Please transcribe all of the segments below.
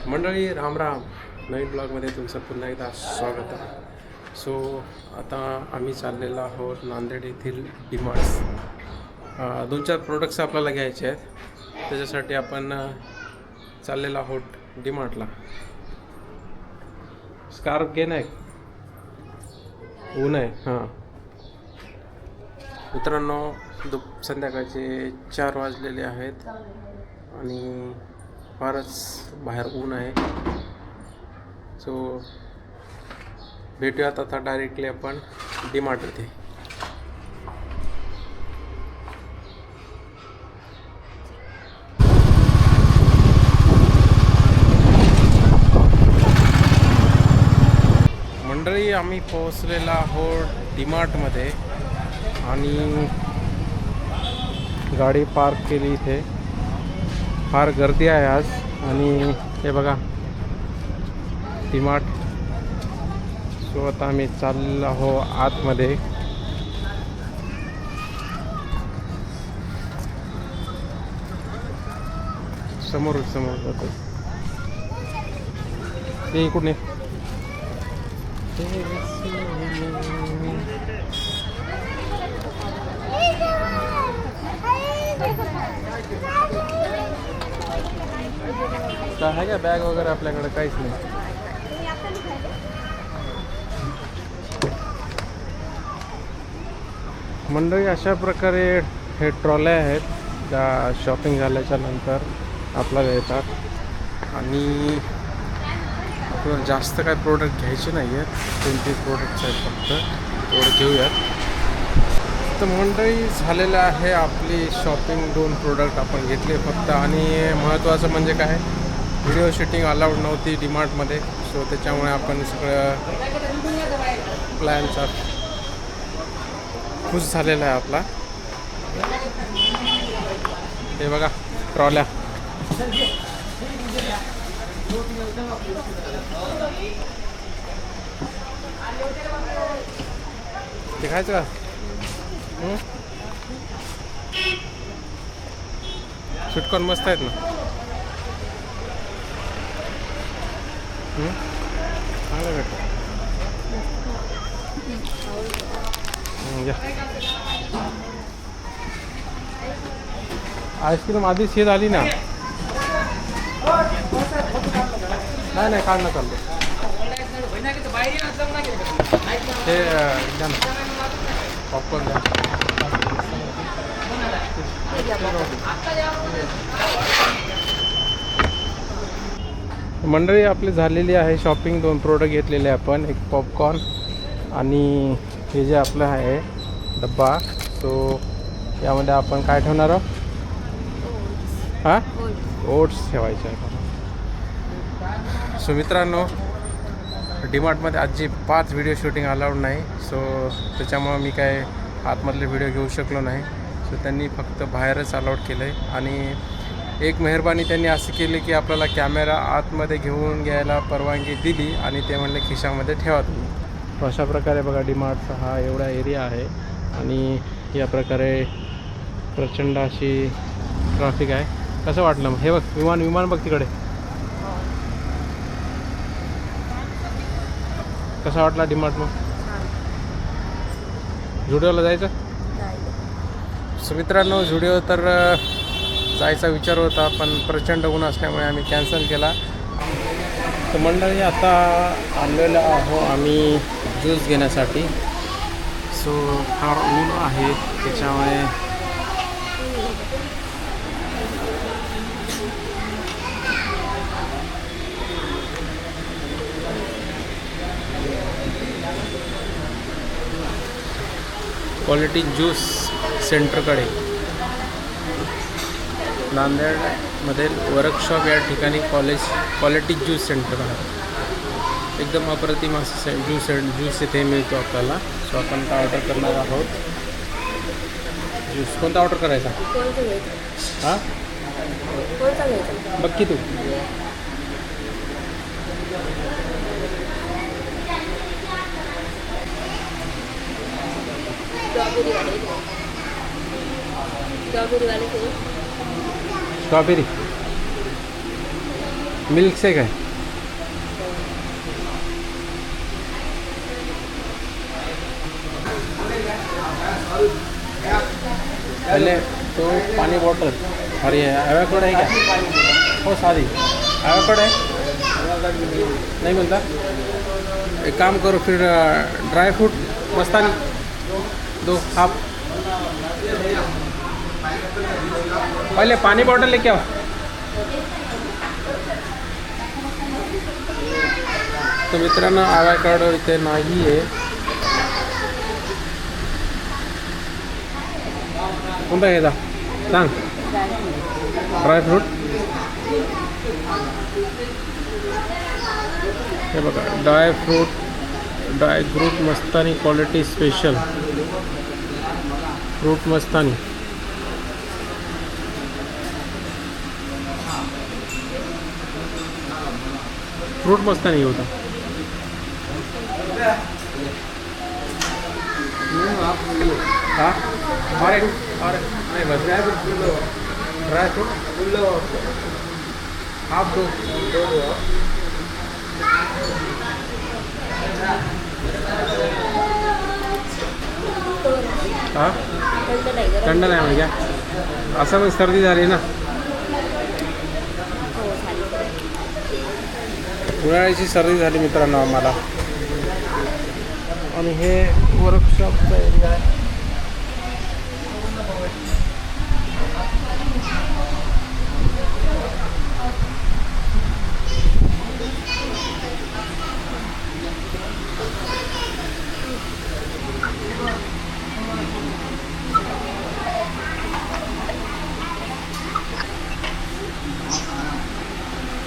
मंडळी राम राम. नवीन ब्लॉगमध्ये तुमचं पुन्हा एकदा स्वागत आहे. सो आता आम्ही चाललेलो आहोत नांदेड येथील डीमार्ट्स. 2-4 प्रोडक्ट्स आपल्याला घ्यायचे आहेत. त्याच्यासाठी आपण चाललेलो आहोत डीमार्टला. स्कार्फ घे नाही, ऊन आहे. हां मित्रांनो, संध्याकाळचे 4 वाजलेले आहेत आणि फारच बाहेर ऊन आहे. सो भेटूयात आता डायरेक्टली आपण डीमार्ट येथे. मंडळी, आम्ही पोहोचलेलो आहोत डीमार्टमध्ये आणि गाडी पार्क केली इथे. फार गर्दी आहे आज. आणि हे बघा डीमार्ट. सो आता आम्ही चाललो आहो आतमध्ये. समोर जातो ते इकडून. काय आहे का बॅग वगैरे आपल्याकडे? काहीच नाही. मंडळी, अशा प्रकारे हे ट्रॉल्या आहेत त्या शॉपिंग झाल्याच्या नंतर आपल्याला येतात. आणि आपल्याला जास्त काय प्रोडक्ट घ्यायचे नाही आहेत. 20 प्रोडक्ट्स आहेत फक्त, तेवढं घेऊयात. तर मंडळी, झालेलं आहे आपली शॉपिंग. 2 प्रोडक्ट आपण घेतले फक्त. आणि महत्त्वाचं म्हणजे काय, व्हिडिओ शूटिंग अलाउड नव्हती डीमार्टमध्ये. सो त्याच्यामुळे आपण सगळं प्लॅनचा खुश झालेला आहे आपला. हे बघा ट्रॉल्या. ते खायचं का? सुटकॉन मस्त आहेत ना. चांगलं भेटतं. आईस्क्रीम आधीच हे झाली ना. नाही काढणं चालतं. हे द्या ना, पॉपकॉर्न द्या. मंडळी, आपली झालेली आहे शॉपिंग. 2 प्रोडक्ट घेतलेले आपण. एक पॉपकॉर्न आणि हे जे आपलं आहे डब्बा. सो यामध्ये आपण काय ठेवणार आहोत? हां, ओट्स ठेवायचे आहे. सो मित्रांनो, डीमार्टमध्ये अजिबात व्हिडिओ शूटिंग अलाउड नाही. सो त्याच्यामुळं मी काय आतमधले व्हिडिओ घेऊ शकलो नाही. सो त्यांनी फक्त बाहेरच अलाउड केलं आहे. आणि एक मेहरबानी त्यांनी असं केली की आपल्याला कॅमेरा आतमध्ये घेऊन घ्यायला परवानगी दिली आणि ते म्हणले खिशामध्ये ठेवा तुम्ही. तर अशा प्रकारे बघा डीमार्टचा हा एवढा एरिया आहे. आणि या प्रकारे प्रचंड अशी ट्रॅफिक आहे. कसं वाटलं मग? हे बघ विमान बघ तिकडे. कसा वाटला डीमार्ट मग? झुडिओला जायचं? सो मित्रांनो, झुडिओ तर जायचा विचार होता, पण प्रचंड ऊन असल्यामुळे आम्ही कॅन्सल केला. तर मंडळी, आता आलेलो आहो आम्ही ज्यूस घेण्यासाठी. सो फार ऊन आहे त्याच्यामुळे क्वालिटी ज्यूस सेंटरकडे नांदेडमध्ये वर्कशॉप या ठिकाणी क्वालिटी ज्यूस सेंटर आहे. एकदम अप्रतिम असं ज्यूस इथे मिळतो आपल्याला. सो आपण काय ऑर्डर करणार आहोत? ज्यूस कोणता ऑर्डर करायचा? हां, बघ की तू. स्ट्रॉबेरी वाले चाहिए। स्ट्रॉबेरी मिल्क शेक आहे. पहले तो पानी बॉटल और ये एवोकाडो है क्या? हो सादी एवोकाडो है नहीं मिलता. एक काम करो फिर ड्राई फ्रूट मस्तानी दो हाफ. पहले पानी बॉटल लेके आओ. तो मित्रांनो एवोकाडो इथे नाही आहे. कोणता घ्यायचा सांग. ड्रायफ्रूट हे बघा ड्रायफ्रूट मस्तानी क्वालिटी स्पेशल फ्रूट मस्तानी. फ्रूट मस्तानी होता. हाँ और नहीं बस ड्राई फ्रूट आप दो हाँ थंड नाही म्हणजे असं मग सर्दी झाली ना. उन्हाळ्याची सर्दी झाली मित्रांनो आम्हाला. आणि हे वर्कशॉपचा एरिया आहे.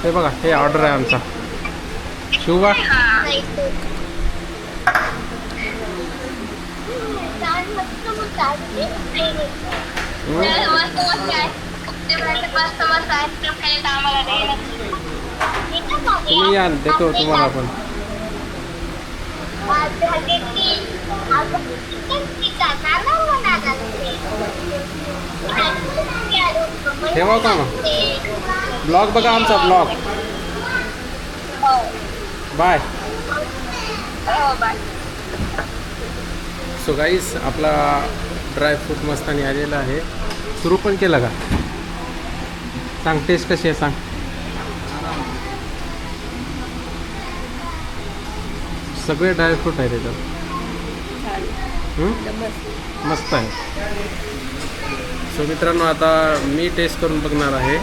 हे बघा हे ऑर्डर आहे आमचा. शिवबा तुम्ही या देतो तुम्हाला पण. ठेवा का मग ब्लॉग बघा आमचा ब्लॉग. बाय. सो गाईस आपला ड्रायफ्रूट मस्तानी आलेला आहे. सुरू पण केला का सांग. टेस्ट कशी आहे सांग. सगळे ड्रायफ्रूट आहे त्याच्यात. मस्त आहे. सो मित्रांनो आता मी टेस्ट करून बघणार आहे.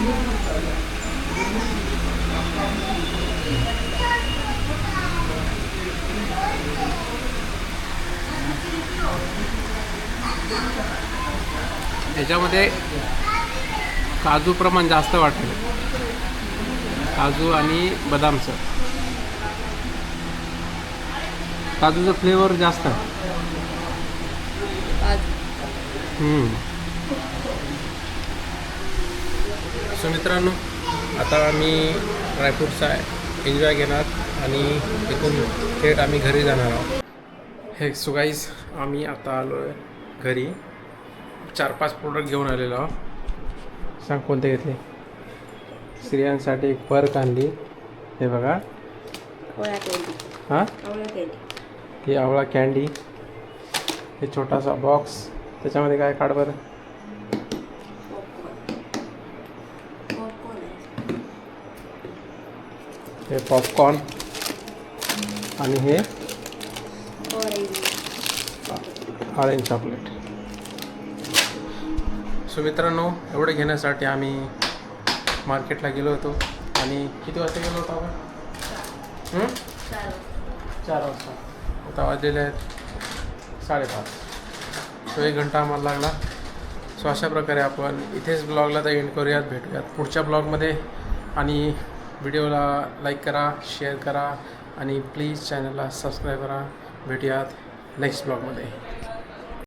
याच्यामध्ये काजू प्रमाण जास्त वाटतं. काजू आणि बदामचं काजूचं फ्लेवर जास्त आहे. सो मित्रांनो आता आम्ही ड्रायफ्रूटचा एन्जॉय घेणार आणि इथून थेट आम्ही घरी जाणार आहोत. हे सो गाईज आम्ही आता आलो आहे घरी. 4-5 प्रोडक्ट घेऊन आलेलो आहोत. सांग कोणते घेतले. स्त्रियांसाठी एक पर्क आणली. हे बघा हां ही आवळा कॅन्डी. हे छोटासा बॉक्स त्याच्यामध्ये काय काढ बरं. हे पॉपकॉर्न आणि हे ऑरेंज चॉकलेट. सो मित्रांनो एवढे घेण्यासाठी आम्ही मार्केटला गेलो होतो. आणि किती वाजता गेलो होतो आपण. 4 वाजता. आता वाजलेले आहेत 5:30. सो 1 घंटा आम्हाला लागला. सो अशा प्रकारे आपण इथेच ब्लॉगला तर एंड करूयात. भेटूयात पुढच्या ब्लॉगमध्ये. आणि व्हिडिओला लाईक करा, शेअर करा आणि प्लीज चॅनलला सबस्क्राईब करा. भेटूयात नेक्स्ट ब्लॉगमध्ये.